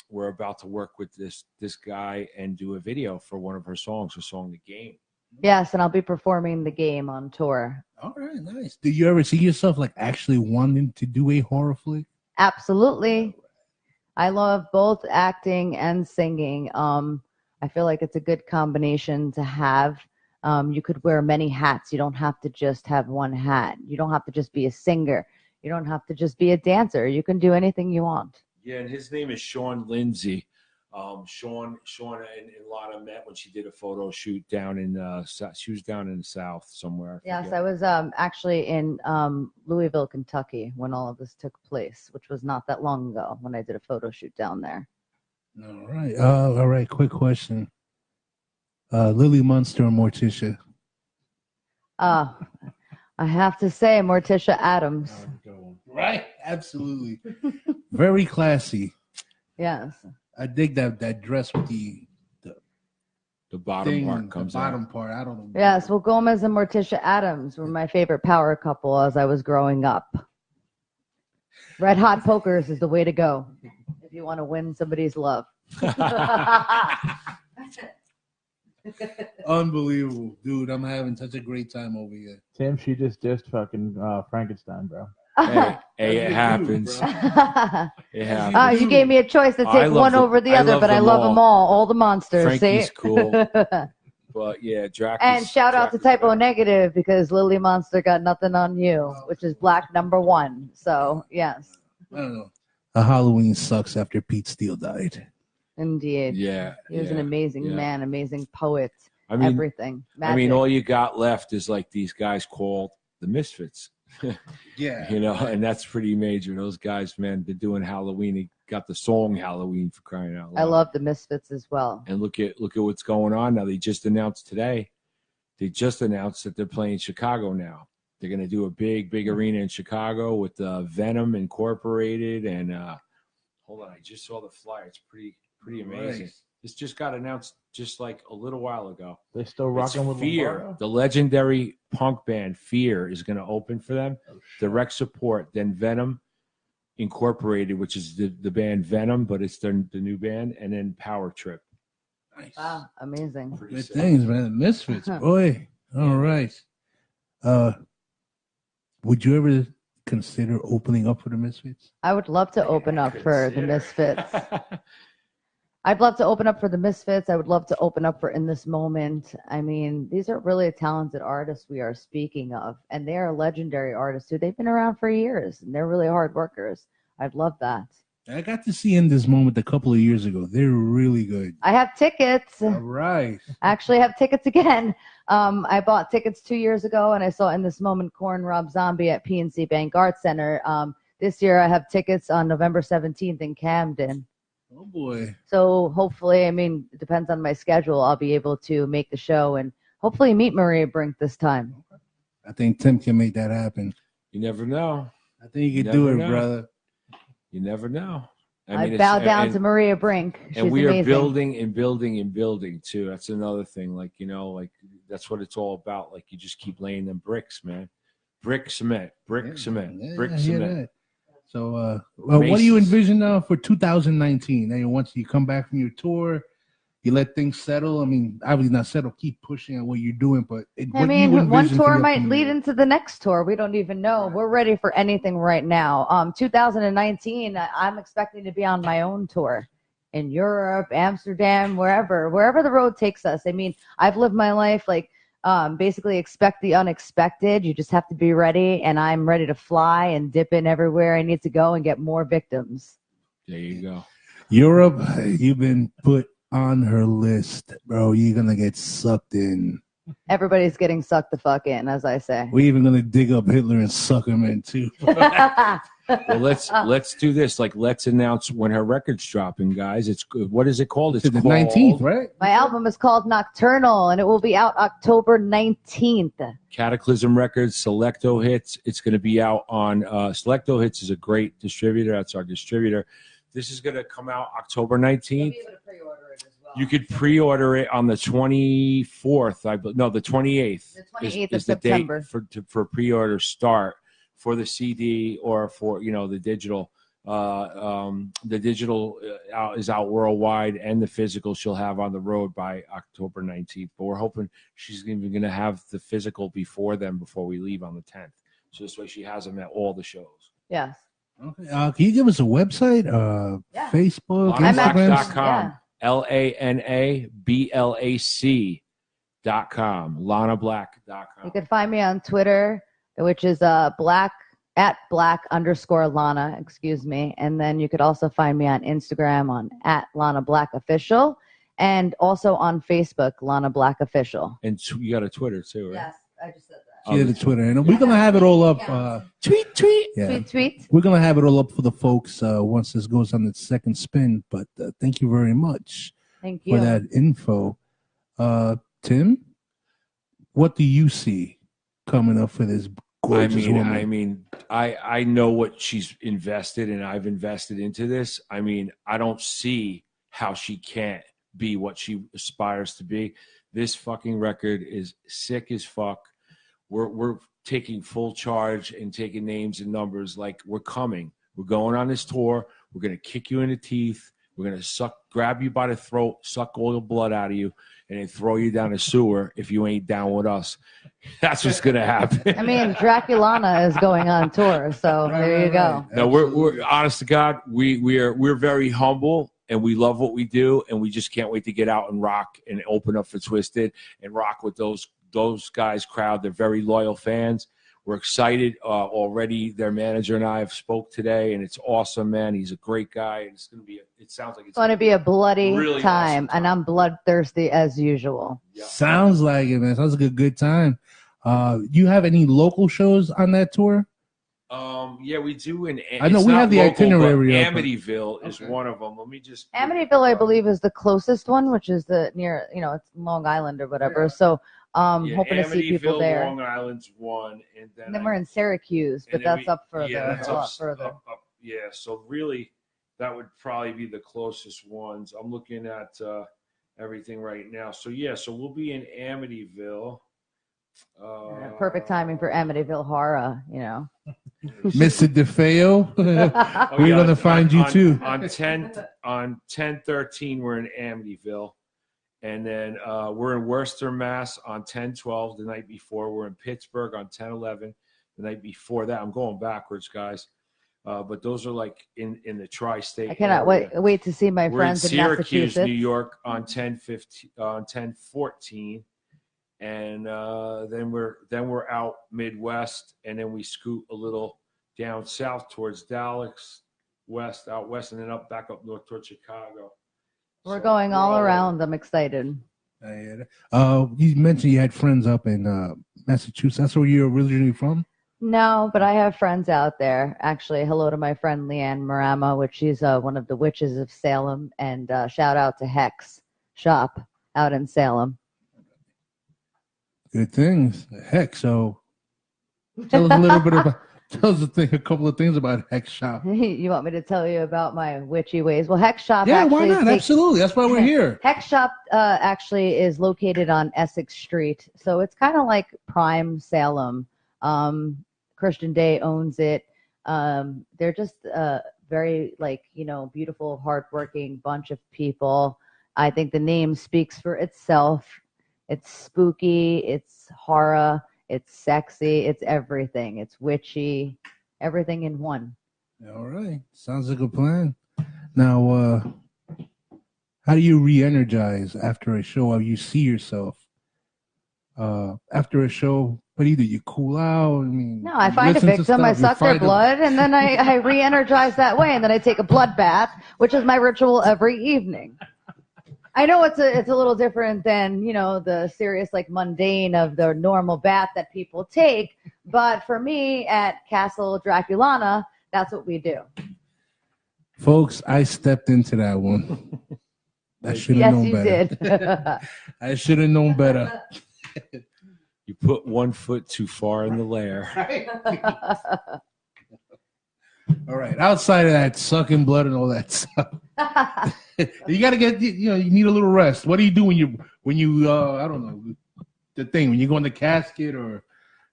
F: we're about to work with this guy and do a video for one of her songs, her song, The Game.
E: Yes, and I'll be performing The Game on tour.
D: All right, nice. Did you ever see yourself like actually wanting to do a horror flick?
E: Absolutely. I love both acting and singing. I feel like it's a good combination to have. You could wear many hats. You don't have to just have one hat. You don't have to just be a singer. You don't have to just be a dancer. You can do anything you want.
F: Yeah, and his name is Sean Lindsay. Sean and Lana met when she did a photo shoot down in she was down in the South somewhere.
E: Yes, I was actually in Louisville, Kentucky when all of this took place, which was not that long ago when I did a photo shoot down there.
D: All right. Quick question. Lily Munster or Morticia?
E: I have to say Morticia Adams.
D: Right? Absolutely. Very classy.
E: Yes.
D: I dig that dress with the
F: bottom
D: thing,
F: part comes
D: the bottom
F: out.
D: part. I don't know.
E: Yes, well, Gomez and Morticia Adams were my favorite power couple as I was growing up. Red Hot Pokers is the way to go if you want to win somebody's love.
D: Unbelievable, dude. I'm having such a great time over here.
C: Tim, she just dissed fucking Frankenstein, bro.
F: Hey, it happens. It happens.
E: You gave me a choice to take one over the other, but I love them all the monsters.
F: Frankie's
E: see?
F: cool. But yeah, Dracula's.
E: And shout out to Typo Negative because Lily Monster got nothing on you, which is black #1. So, yes.
D: I don't know. Halloween sucks after Pete Steele died.
E: Indeed.
F: Yeah.
E: He was an amazing man, amazing poet,
F: I mean,
E: everything. Magic.
F: I mean, all you got left is like these guys called the Misfits.
D: Yeah.
F: You know, and that's pretty major. Those guys, man, they're doing Halloween. They got the song Halloween, for crying out loud.
E: I love the Misfits as well.
F: And look at what's going on now. They just announced today. They just announced that they're playing Chicago now. They're going to do a big arena in Chicago with Venom Incorporated. And hold on, I just saw the flyer. It's pretty amazing.
D: Nice.
F: This just got announced just like a little while ago.
C: They still rocking with
F: Fear.
C: Lombardo?
F: The legendary punk band Fear is going to open for them. Direct support. Then Venom Incorporated, which is the band Venom, but it's the new band. And then Power Trip.
D: Nice.
E: Wow, amazing.
F: Pretty
D: Good
F: sick.
D: things, man. The Misfits, boy. All right. Would you ever consider opening up for the Misfits?
E: I would love to open up for the Misfits. I'd love to open up for the Misfits. I would love to open up for In This Moment. I mean, these are really talented artists we are speaking of, and they are legendary artists too. They've been around for years, and they're really hard workers. I'd love that.
D: I got to see In This Moment a couple of years ago. They're really good.
E: I have tickets.
D: All right.
E: I actually have tickets again. I bought tickets 2 years ago, and I saw In This Moment Corn Rob Zombie at PNC Bank Arts Center. This year, I have tickets on November 17th in Camden.
D: Oh, boy.
E: So hopefully, I mean, it depends on my schedule. I'll be able to make the show and hopefully meet Maria Brink this time.
D: I think Tim can make that happen.
F: You never know.
D: I think you
F: You
D: can do
F: never
D: it,
F: know.
D: brother.
F: You never know.
E: I bow down to Maria Brink. She's
F: and we
E: amazing.
F: are building and building and building too. That's another thing. Like, you know, like that's what it's all about. Like you just keep laying them bricks, man. Brick cement, brick cement,
D: Yeah,
F: brick
D: I hear
F: cement.
D: that. So, what do you envision now for 2019? And once you come back from your tour, you let things settle. I mean, obviously not settle. Keep pushing at what you're doing, but
E: I mean, one tour might lead into the next tour. We don't even know. We're ready for anything right now. 2019, I'm expecting to be on my own tour in Europe, Amsterdam, wherever the road takes us. I mean, I've lived my life like basically expect the unexpected. You just have to be ready, and I'm ready to fly and dip in everywhere I need to go and get more victims.
F: There you go.
D: Europe, you've been put on her list, bro. You're gonna get sucked in.
E: Everybody's getting sucked the fuck in, as I say.
D: We're even gonna dig up Hitler and suck him in too.
F: Well, let's do this. Like, let's announce when her record's dropping, guys. It's what is it called? It's
D: the
F: called
D: 19th, right?
E: My album is called Nocturnal, and it will be out October 19th.
F: Cataclysm Records, Selecto Hits. It's going to be out on Selecto Hits is a great distributor. That's our distributor. This is going to come out October 19th. You could pre-order it on the 24th. No, the 28th.
E: The 28th
F: is
E: of
F: the
E: September.
F: date for pre-order start for the CD or for the digital. The digital is out worldwide, and the physical she'll have on the road by October 19th. But we're hoping she's even going to have the physical before we leave on the 10th. So this way she has them at all the shows.
E: Yes.
D: Okay. Can you give us a website?
E: Yeah.
D: Facebook,
E: I'm actually-
F: LanaBlac.com.
E: yeah.
F: LanaBlac.com. LanaBlac.com.
E: You can find me on Twitter, which is black @black_Lana, excuse me. And then you could also find me on Instagram on @Lana Blac Official, and also on Facebook, Lana Blac Official.
F: And you got a Twitter too, right?
E: Yes, I just said that.
D: She had a Twitter, and we're gonna have it all up.
F: Tweet.
D: Yeah,
E: Tweet.
D: we're gonna have it all up for the folks once this goes on its second spin. But thank you very much
E: Thank
D: for
E: you.
D: that info. Tim, what do you see coming up for this gorgeous woman?
F: I know what she's invested, and I've invested into this. I mean, I don't see how she can't be what she aspires to be. This fucking record is sick as fuck. We're taking full charge and taking names and numbers. Like, we're coming. We're going on this tour. We're gonna kick you in the teeth. We're gonna grab you by the throat, suck all the blood out of you, and then throw you down the sewer if you ain't down with us. That's what's gonna happen.
E: I mean, Draculana is going on tour, so there you go.
F: No, we're honest to God, we're very humble, and we love what we do, and we just can't wait to get out and rock and open up for Twisted and rock with those guys' crowd. They're very loyal fans. We're excited already. Their manager and I have spoke today, and it's awesome, man. He's a great guy, and it's gonna be. It sounds like it's
E: going to be a bloody
F: really
E: time,
F: awesome
E: and I'm bloodthirsty as usual.
F: Yeah.
D: Sounds like it, man. Sounds like a good time. You have any local shows on that tour?
F: Yeah, we do.
D: I know we have the itinerary up, but-
F: Amityville is one of them. Let me just.
E: Amityville, I believe, is the closest one, which is the near, it's Long Island or whatever. So,
F: Yeah,
E: hoping to see people
F: Amityville,
E: there.
F: Long Island's one, and
E: And then we're in Syracuse, but
F: and then
E: that's up further,
F: Yeah, that's
E: a lot
F: up,
E: further.
F: up. Yeah, so really, that would probably be the closest ones. I'm looking at everything right now. So yeah, so we'll be in Amityville.
E: Perfect timing for Amityville horror,
D: Mr. DeFeo,
F: Oh,
D: we're
F: yeah,
D: gonna find you too.
F: On 10/13, we're in Amityville, and then we're in Worcester, Mass. on 10/12 the night before. We're in Pittsburgh on 10/11 the night before that. I'm going backwards, guys, but those are like in the tri-state.
E: I cannot wait to see my
F: We're
E: friends
F: in
E: in
F: Syracuse,
E: Massachusetts.
F: New York on 10/14. And then we're out Midwest, and then we scoot a little down south towards Dallas, out west, and then back up north towards Chicago.
E: We're going all around. I'm excited.
D: You mentioned you had friends up in Massachusetts. That's where you're originally from?
E: No, but I have friends out there. Actually, hello to my friend Leanne Marama, which she's one of the witches of Salem, and shout out to Hex Shop out in Salem.
D: Good things. Heck, so tell us a little bit about. Tell us a couple of things about Hex Shop.
E: You want me to tell you about my witchy ways? Well, Hex Shop.
D: Yeah,
E: actually
D: why not? Absolutely, that's why we're here.
E: Hex Shop actually is located on Essex Street, so it's kind of like prime Salem. Christian Day owns it. They're just very beautiful, hardworking bunch of people. I think the name speaks for itself. It's spooky, it's horror, it's sexy, it's everything. It's witchy, everything in one.
D: All right. Sounds like a plan. Now, how do you re-energize after a show? How you see yourself after a show? What do you do? You cool out? I mean,
E: No, I find a victim, I suck their blood, and then I re-energize that way, and then I take a blood bath, which is my ritual every evening. I know it's a little different than, the serious, mundane of the normal bath that people take. But for me at Castle Draculana, that's what we do.
D: Folks, I stepped into that one. I should have known better.
E: Yes, you did.
D: I should have known better.
F: You put 1 foot too far in the lair.
D: All right. Outside of that sucking blood and all that stuff, you got to get, you need a little rest. What do you do when you I don't know, the thing, when you go in the casket or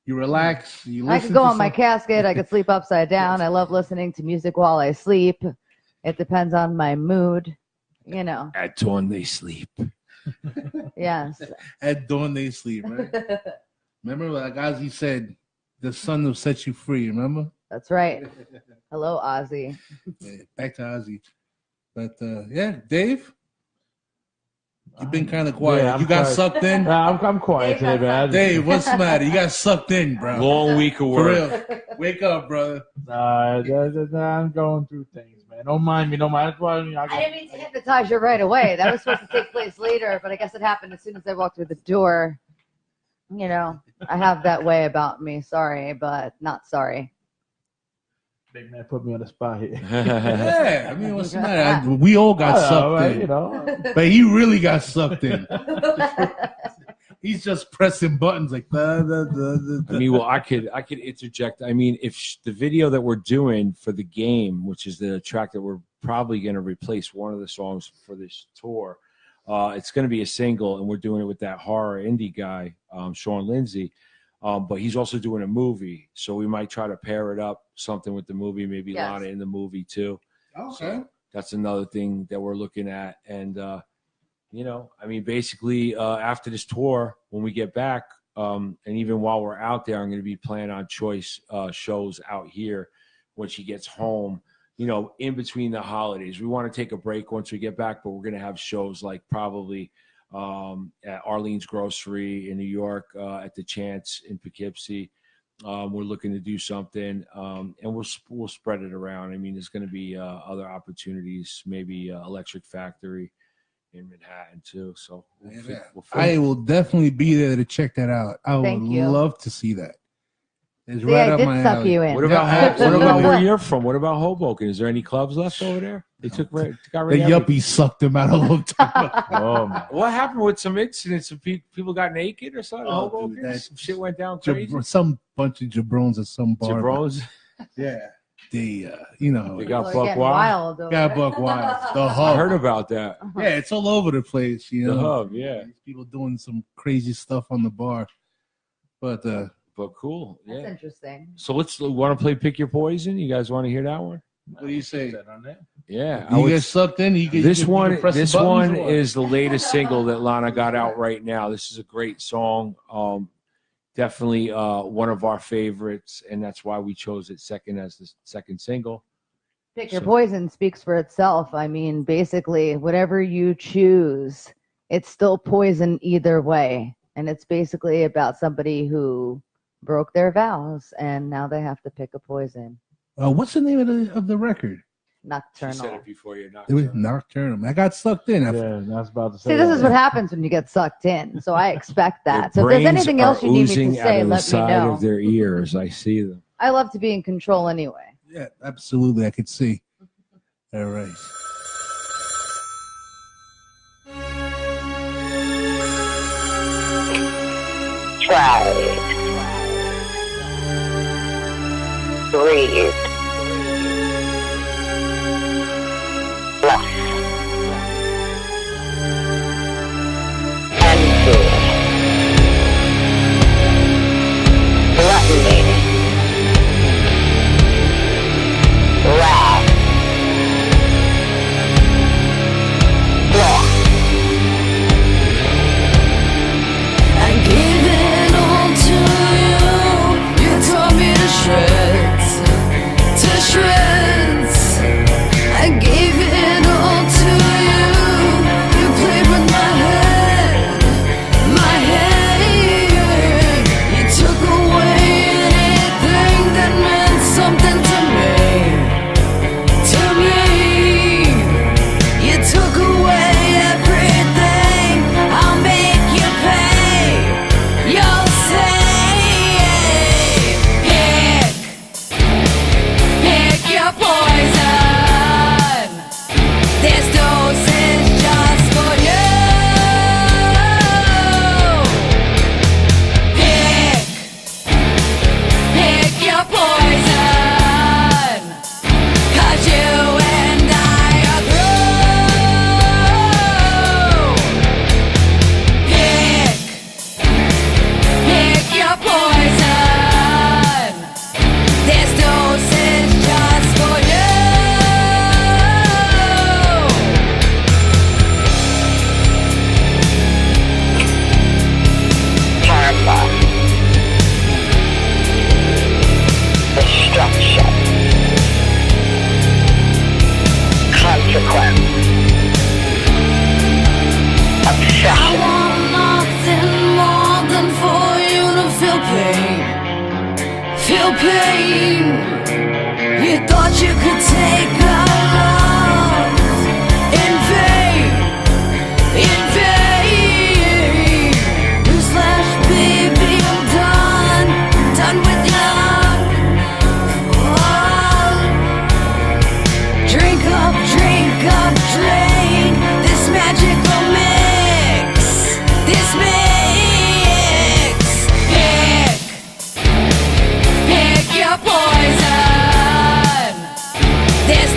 D: you relax?
E: I could go on my casket. I could sleep upside down. I love listening to music while I sleep. It depends on my mood,
F: At dawn they sleep.
E: Yes.
D: At dawn they sleep, right? Remember, like Ozzy said, the sun will set you free, remember?
E: That's right. Hello, Ozzy.
D: Yeah, back to Ozzy. But, Dave? You've been kind of quiet.
C: Yeah,
D: you got
C: quiet.
D: sucked in?
C: I'm quiet today, man.
D: Dave, what's the matter? You got sucked in, bro.
F: Long week of
D: For
F: work.
D: real. Wake up, brother.
C: I'm going through things, man. Don't mind me. Don't mind. That's why
E: I didn't mean to hypnotize you right away. That was supposed to take place later, but I guess it happened as soon as I walked through the door. I have that way about me. Sorry, but not sorry.
C: Big man put me on the spot here.
D: Yeah, I mean, what's the matter? We all got sucked in. But he really got sucked in. He's just pressing buttons like
F: I mean, well, I could interject. I mean, if the video that we're doing for the game, which is the track that we're probably going to replace one of the songs for this tour, it's going to be a single, and we're doing it with that horror indie guy, Sean Lindsay. But he's also doing a movie, so we might try to pair it up, something with the movie, maybe
E: Yes.
F: Lana in the movie too.
D: Okay.
F: So that's another thing that we're looking at. And, I mean, basically after this tour, when we get back, and even while we're out there, I'm going to be playing on Choice shows out here when she gets home, in between the holidays. We want to take a break once we get back, but we're going to have shows like probably at Arlene's Grocery in New York, at the Chance in Poughkeepsie. We're looking to do something, and we'll spread it around. I mean, there's going to be other opportunities, maybe Electric Factory, in Manhattan too. So
D: I will definitely be there to check that out. I
E: Thank
D: would
E: you.
D: love to see that. It's
E: See,
D: right
E: I
D: up
E: did
D: my
E: suck
D: alley.
E: you in.
F: What about
D: absolutely.
F: where you're from? What about Hoboken? Is there any clubs left over there? They got
D: The
F: rid of everything.
D: yuppies sucked him out a long time ago.
F: Oh, man. What happened with some incidents of people got naked or something?
D: Oh,
F: Hoboken?
D: dude, that-
F: Some shit went down crazy.
D: Some bunch of jabrones at some bar.
F: Jabrones?
D: Yeah. They, you know,
F: They
E: People
F: got
E: are
F: buck
E: getting
F: wild.
E: wild over
D: got
E: there.
D: buck wild. The
F: I
D: hub.
F: heard about that.
D: Yeah, it's all over the place. You
F: The
D: know,
F: hub, yeah.
D: people doing some crazy stuff on the bar. But
F: But cool,
E: That's
F: yeah.
E: interesting.
F: So want to play Pick Your Poison? You guys want to hear that one?
D: what do you say?
F: Yeah. I
D: You
F: would-
D: get sucked in.
F: this
D: you
F: one
D: press the buttons
F: one
D: or what?
F: is the latest single that Lana got out right now. This is a great song. Definitely one of our favorites, and that's why we chose it second as the second single.
E: Pick Your Poison speaks for itself. I mean, basically, whatever you choose, it's still poison either way. And it's basically about somebody who broke their vows and now they have to pick a poison.
D: What's the name of the record?
F: She
E: Nocturnal.
F: said it before you knocked
D: It was
F: her.
D: Nocturnal. I got sucked in.
C: Yeah, I was about to say.
E: See, this
C: that.
E: is what happens when you get sucked in. So I expect that.
F: Their
E: So if there's
F: brains
E: anything
F: are
E: else you need me to
F: oozing out
E: say,
F: of the
E: let me
F: side
E: know.
F: of their ears. I see them.
E: I love to be in control anyway.
D: Yeah, absolutely. I could see. All right.
H: Try it. Breathe. Plus. Empty. Gluttony. Wrath. Sloth.
G: I gave it all to you. You tore me to shreds, to shreds. I gave it all to you. You played with my head, my head. You took away anything that meant something to me, You took away everything. I'll make you pay. You'll say, pick your poison. This dose is just for you. Pick your poison. 'Cause you and I are through. Pick your poison. This dose is just for you.
H: Karma. Destruction. Consequence.
G: I
H: Obsession.
G: want nothing more than for you to feel pain. Feel pain. You thought you could take our love in vain. In vain. Newsflash, baby, I'm done. Done with love. Drink up, drain this magical mix. This mix. Pick your poison. This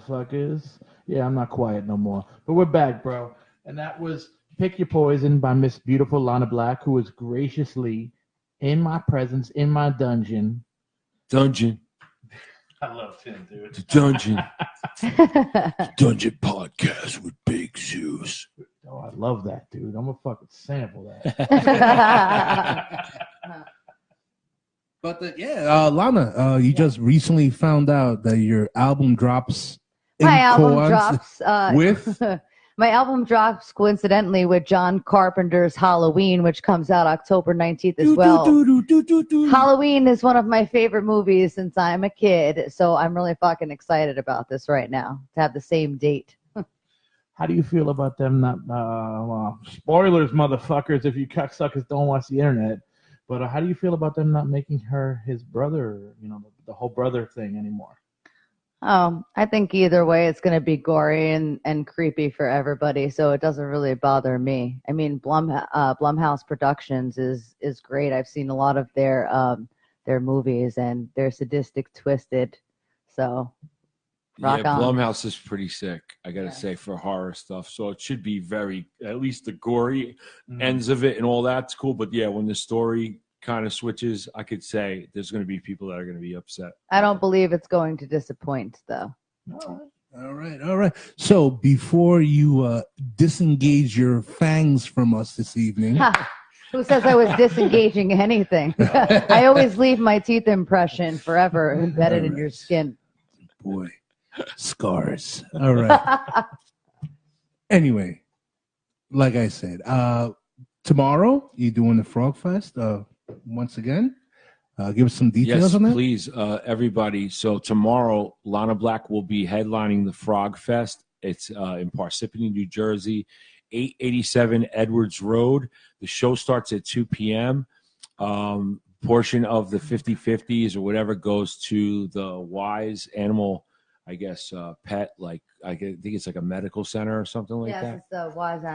C: motherfuckers. Yeah, I'm not quiet no more. But we're back, bro. And that was Pick Your Poison by Miss Beautiful Lana Blac, who was graciously in my presence, in my dungeon.
F: Dungeon.
C: I love Tim, dude.
F: The Dungeon. The Dungeon Podcast with Big Zeus.
C: Oh, I love that, dude. I'm going to fucking sample that.
D: But Lana, you just recently found out that your album drops.
E: My album
D: coincidence
E: drops
D: with
E: my album drops coincidentally with John Carpenter's Halloween, which comes out October 19th as well. Halloween is one of my favorite movies since I'm a kid, so I'm really fucking excited about this right now to have the same date.
C: How do you feel about them not, well, spoilers, motherfuckers, if you cocksuckers don't watch the internet, but how do you feel about them not making her his brother, you know, the whole brother thing anymore?
E: I think either way it's going to be gory and creepy for everybody, so it doesn't really bother me. I mean, Blumhouse Productions is great. I've seen a lot of their movies, and they're sadistic, twisted, so rock on.
F: Blumhouse is pretty sick, I gotta say, for horror stuff. So it should be very, at least the gory ends of it and all that's cool. But yeah, when the story kind of switches, I could say there's going to be people that are going to be upset.
E: I don't believe it's going to disappoint, though.
D: All right. So before you disengage your fangs from us this evening,
E: who says I was disengaging anything? I always leave my teeth impression forever embedded in your skin.
D: Boy, scars. All right. Anyway, like I said, tomorrow you're doing the Frog Fest. Once again, give us some details on that.
F: Please, everybody. So tomorrow, Lana Blac will be headlining the Frog Fest. It's in Parsippany, New Jersey, 887 Edwards Road. The show starts at 2 p.m. Portion of the 50/50s or whatever goes to the Wise Animal, I guess, pet, like I think it's like a medical center or something like that.
E: Yes, it's the Wise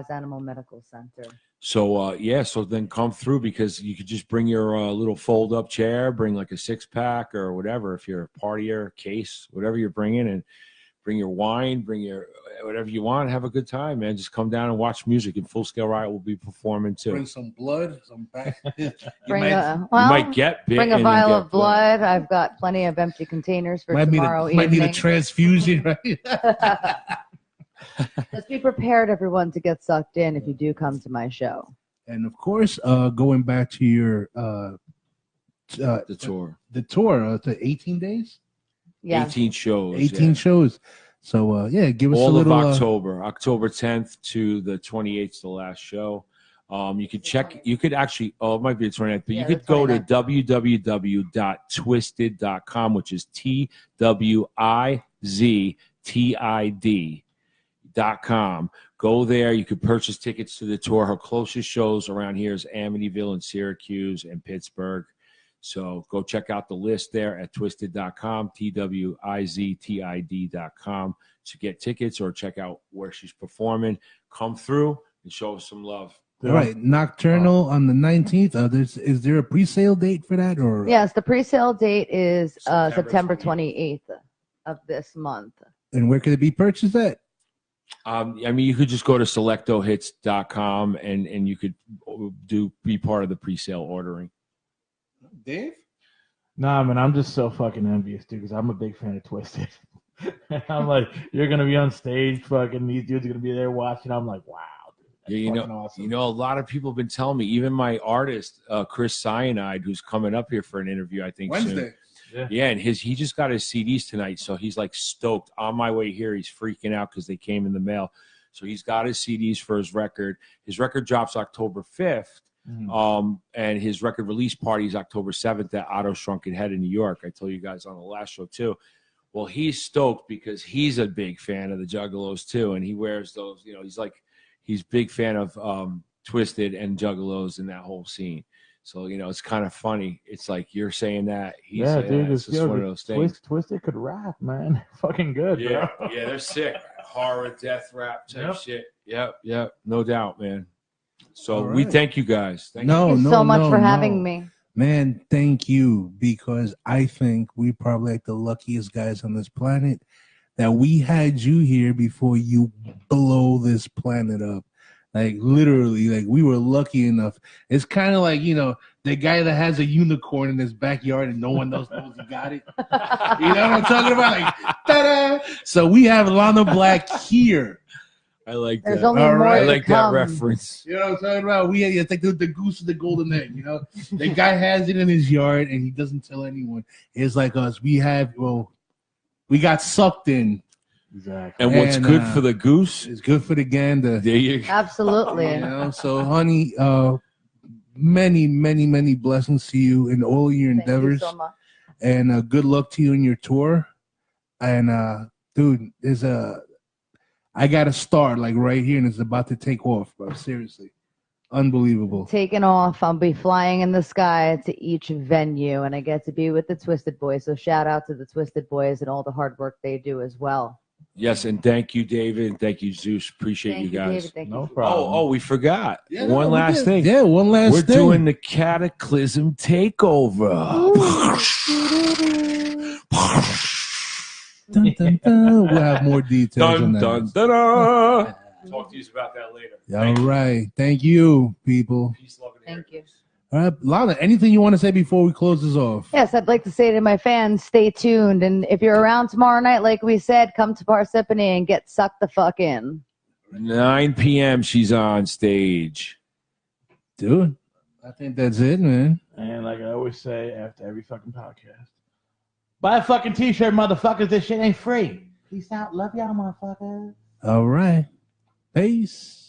E: Animal Medical Center.
F: So so then come through, because you could just bring your little fold-up chair, bring like a 6-pack or whatever if you're a partier, case, whatever you're bringing, and bring your wine, bring your whatever you want, have a good time, man. Just come down and watch music, and Full Scale Riot will be performing too.
D: Bring some blood, some back.
F: You might get bit.
E: Bring a vial of blood. I've got plenty of empty containers for tomorrow evening.
D: Might need a transfusion, right?
E: Just be prepared, everyone, to get sucked in if you do come to my show.
D: And of course, going back to your
F: the tour.
D: To 18 days.
E: Yeah,
F: 18 shows.
D: 18 shows. So give us
F: all
D: a little.
F: All of October, October 10th to the 28th, the last show. You could check. You could actually. Oh, it might be the 29th, but you could go to www.twisted.com, which is TWIZTID.com. Go there. You could purchase tickets to the tour. Her closest shows around here is Amityville and Syracuse and Pittsburgh. So go check out the list there at twisted.com, TWIZTID.com to get tickets or check out where she's performing. Come through and show us some love.
D: All right, Nocturnal on the 19th. Is there a pre-sale date for that? Or
E: yes, the pre-sale date is September 28th of this month.
D: And where can it be purchased at?
F: I mean, you could just go to selectohits.com and you could be part of the pre-sale ordering.
D: Dave?
C: Nah, man, I'm just so fucking envious, dude, because I'm a big fan of Twisted. I'm like, you're going to be on stage, fucking these dudes are going to be there watching. I'm like, wow.
F: Yeah, awesome. A lot of people have been telling me, even my artist, Chris Cyanide, who's coming up here for an interview, I think
D: Wednesday.
F: Soon. Yeah, and he just got his CDs tonight, so he's like stoked. On my way here, he's freaking out because they came in the mail. So he's got his CDs for his record. His record drops October 5th, and his record release party is October 7th at Otto's Shrunken Head in New York. I told you guys on the last show too. Well, he's stoked because he's a big fan of the Juggalos too, and he wears those. He's a big fan of Twisted and Juggalos and that whole scene. So, it's kind of funny. It's like you're saying that. It's just one of those things.
C: Twisted could rap, man. Fucking good,
F: bro.
C: Yeah,
F: they're sick. Horror, death rap type shit. Yep. No doubt, man. So we thank you guys.
E: Thank you so much for having me.
D: Man, thank you, because I think we probably like the luckiest guys on this planet. that we had you here before you blow this planet up. Like literally, like we were lucky enough. It's kind of like, you know, the guy that has a unicorn in his backyard and no one else knows he got it. You know what I'm talking about? Like, ta-da! So we have Lana Blac here.
F: I like
E: There's
F: that.
E: only
D: All
E: more
D: right.
F: I
E: to
F: like that
E: come.
F: reference.
D: You know what I'm talking about? We had like the goose with the golden egg, you know? The guy has it in his yard and he doesn't tell anyone. It's like us. We got sucked in.
C: Exactly.
F: And what's good for the goose?
D: It's good for the gander.
F: There you go.
E: Absolutely.
D: You know, so honey, many blessings to you in all your
E: Thank you
D: endeavors,
E: so much.
D: and good luck to you in your tour. And dude, I got to start like right here, and it's about to take off, bro. Seriously, unbelievable.
E: Taking off. I'll be flying in the sky to each venue, and I get to be with the Twisted Boys. So shout out to the Twisted Boys and all the hard work they do as well.
F: Yes, and thank you, David, and thank you, Zeus. Appreciate
E: Thank
F: you guys.
E: David. Thank
C: No
E: you.
C: problem.
F: Oh, we forgot.
D: Yeah,
F: one
D: we
F: last
D: did.
F: thing.
D: Yeah, one last
F: We're
D: thing.
F: doing the cataclysm takeover.
D: Dun, dun, dun. We'll have more details on
F: Dun
D: that.
F: dun dun. Talk to you about that later.
D: All right. Thank you, people.
F: Peace, love, and
E: Thank you.
D: All right, Lana, anything you want to say before we close this off?
E: Yes, I'd like to say to my fans, stay tuned. And if you're around tomorrow night, like we said, come to Parsippany and get sucked the fuck in.
F: 9 p.m. She's on stage.
D: Dude, I think that's it, man.
C: And like I always say after every fucking podcast, buy a fucking t-shirt, motherfuckers. This shit ain't free. Peace out. Love y'all, motherfuckers.
D: All right. Peace.